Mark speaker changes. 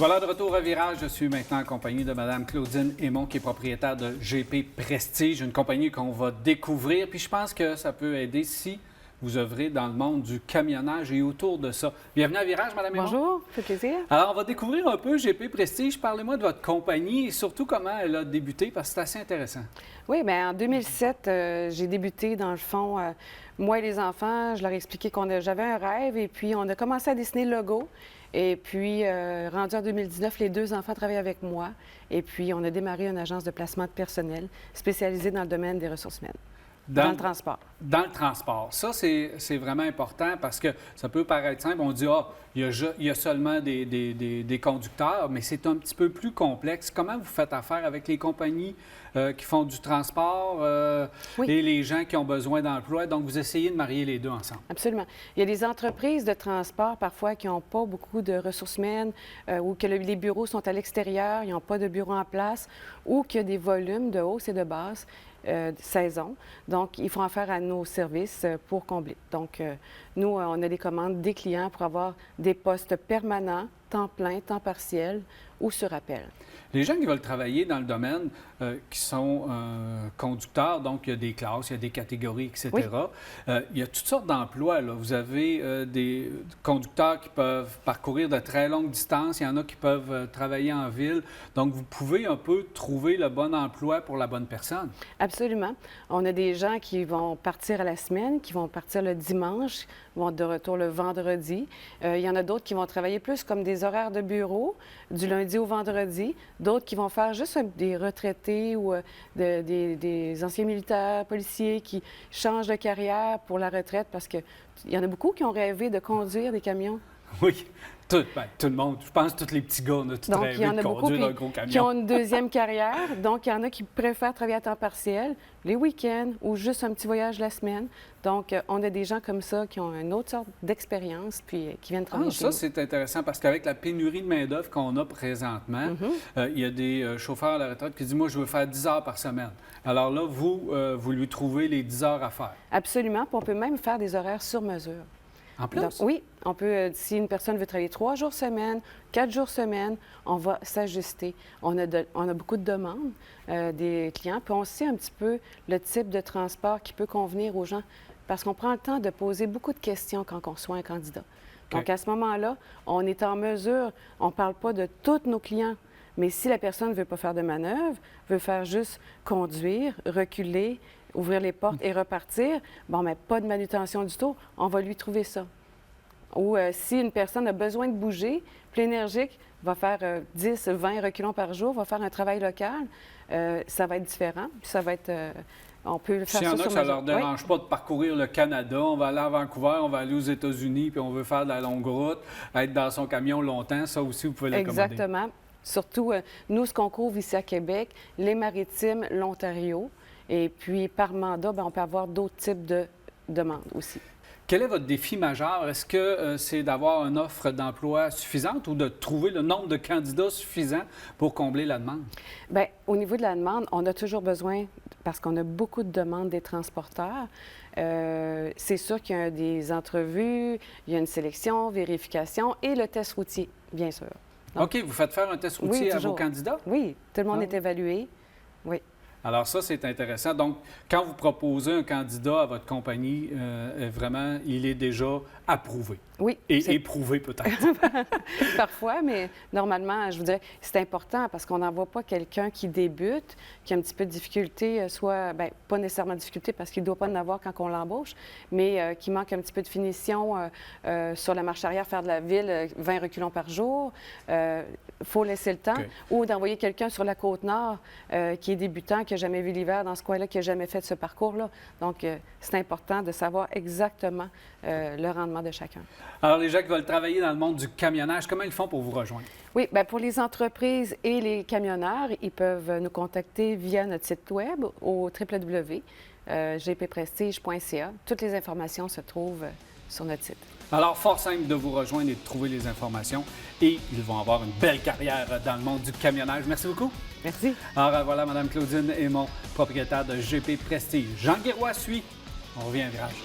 Speaker 1: Voilà, de retour à Virage. Je suis maintenant en compagnie de Mme Claudine Aymon, qui est propriétaire de GP Prestige, une compagnie qu'on va découvrir. Puis je pense que ça peut aider si vous œuvrez dans le monde du camionnage et autour de ça. Bienvenue à Virage, Mme Aymon.
Speaker 2: Bonjour, ça fait plaisir.
Speaker 1: Alors, on va découvrir un peu GP Prestige. Parlez-moi de votre compagnie et surtout comment elle a débuté, parce que c'est assez intéressant.
Speaker 2: Oui, bien, en 2007, j'ai débuté, dans le fond, moi et les enfants, je leur ai expliqué j'avais un rêve et puis on a commencé à dessiner le logo. Et puis, rendu en 2019, les deux enfants travaillaient avec moi. Et puis, on a démarré une agence de placement de personnel spécialisée dans le domaine des ressources humaines. Dans le transport.
Speaker 1: Dans le transport. Ça, c'est vraiment important parce que ça peut paraître simple. On dit, il y a seulement des conducteurs, mais c'est un petit peu plus complexe. Comment vous faites affaire avec les compagnies qui font du transport et les gens qui ont besoin d'emploi? Donc, vous essayez de marier les deux ensemble.
Speaker 2: Absolument. Il y a des entreprises de transport, parfois, qui n'ont pas beaucoup de ressources humaines ou que les bureaux sont à l'extérieur, ils n'ont pas de bureau en place ou qu'il y a des volumes de hausse et de basse. Saison. Donc, ils font affaire à nos services pour combler. Donc, nous, on a des commandes des clients pour avoir des postes permanents, temps plein, temps partiel ou sur appel.
Speaker 1: Les gens qui veulent travailler dans le domaine, qui sont conducteurs, donc il y a des classes, il y a des catégories, etc.
Speaker 2: Oui.
Speaker 1: Il y a toutes sortes d'emplois, là. Vous avez des conducteurs qui peuvent parcourir de très longues distances, il y en a qui peuvent travailler en ville. Donc, vous pouvez un peu trouver le bon emploi pour la bonne personne.
Speaker 2: Absolument. On a des gens qui vont partir à la semaine, qui vont partir le dimanche, vont être de retour le vendredi. Il y en a d'autres qui vont travailler plus comme des horaires de bureau, du lundi au vendredi. D'autres qui vont faire juste des retraités ou des anciens militaires, policiers qui changent de carrière pour la retraite parce qu'il y en a beaucoup qui ont rêvé de conduire des camions.
Speaker 1: Oui, tout le monde. Je pense que tous les petits gars, on a tous rêvé de conduire un gros camion.
Speaker 2: Qui ont une deuxième carrière. Donc, il y en a qui préfèrent travailler à temps partiel, les week-ends ou juste un petit voyage la semaine. Donc, on a des gens comme ça qui ont une autre sorte d'expérience puis qui viennent travailler chez nous.
Speaker 1: Ça, c'est intéressant parce qu'avec la pénurie de main-d'œuvre qu'on a présentement, il y a des chauffeurs à la retraite qui disent, moi, je veux faire 10 heures par semaine. Alors là, vous lui trouvez les 10 heures à faire.
Speaker 2: Absolument. Puis on peut même faire des horaires sur mesure.
Speaker 1: En plus?
Speaker 2: Donc, oui, on peut, si une personne veut travailler 3 jours semaine, 4 jours semaine, on va s'ajuster. On a beaucoup de demandes des clients, puis on sait un petit peu le type de transport qui peut convenir aux gens, parce qu'on prend le temps de poser beaucoup de questions quand on reçoit un candidat. Donc, à ce moment-là, on est en mesure, on ne parle pas de tous nos clients, mais si la personne ne veut pas faire de manœuvre, veut faire juste conduire, reculer, ouvrir les portes et repartir, bon, mais pas de manutention du tout, on va lui trouver ça. Ou si une personne a besoin de bouger, plus énergique, va faire 10, 20 reculons par jour, va faire un travail local, ça va être différent. Puis ça va être... on peut le faire
Speaker 1: S'il y en a que ça ne leur dérange
Speaker 2: oui.
Speaker 1: pas de parcourir le Canada, on va aller à Vancouver, on va aller aux États-Unis, puis on veut faire de la longue route, être dans son camion longtemps, ça aussi, vous pouvez l'accommoder.
Speaker 2: Exactement. Surtout, nous, ce qu'on couvre ici à Québec, les Maritimes, l'Ontario, et puis par mandat, bien, on peut avoir d'autres types de demandes aussi.
Speaker 1: Quel est votre défi majeur? Est-ce que c'est d'avoir une offre d'emploi suffisante ou de trouver le nombre de candidats suffisant pour combler la demande?
Speaker 2: Bien, au niveau de la demande, on a toujours besoin, parce qu'on a beaucoup de demandes des transporteurs. C'est sûr qu'il y a des entrevues, il y a une sélection, vérification et le test routier, bien sûr. Donc,
Speaker 1: OK, vous faites faire un test routier à vos candidats?
Speaker 2: Oui, tout le monde est évalué. Oui.
Speaker 1: Alors ça, c'est intéressant. Donc, quand vous proposez un candidat à votre compagnie, vraiment, il est déjà approuvé.
Speaker 2: Oui.
Speaker 1: Et éprouvé peut-être.
Speaker 2: Parfois, mais normalement, je vous dirais, c'est important parce qu'on n'envoie pas quelqu'un qui débute, qui a un petit peu de difficulté, soit, bien, pas nécessairement de difficulté parce qu'il ne doit pas en avoir quand on l'embauche, mais qui manque un petit peu de finition sur la marche arrière, faire de la ville, 20 reculons par jour. Il faut laisser le temps.
Speaker 1: Okay.
Speaker 2: Ou d'envoyer quelqu'un sur la Côte-Nord qui est débutant, qui n'a jamais vu l'hiver dans ce coin-là, qui n'a jamais fait ce parcours-là. Donc, c'est important de savoir exactement le rendement de chacun.
Speaker 1: Alors, les gens qui veulent travailler dans le monde du camionnage, comment ils font pour vous rejoindre?
Speaker 2: Oui, bien, pour les entreprises et les camionneurs, ils peuvent nous contacter via notre site web au www.gpprestige.ca. Toutes les informations se trouvent sur notre site.
Speaker 1: Alors, fort simple de vous rejoindre et de trouver les informations. Et ils vont avoir une belle carrière dans le monde du camionnage. Merci beaucoup.
Speaker 2: Merci.
Speaker 1: Alors, voilà, Mme Claudine Aymon, propriétaire de GP Prestige. Jean Guéroy suit. On revient à Virage.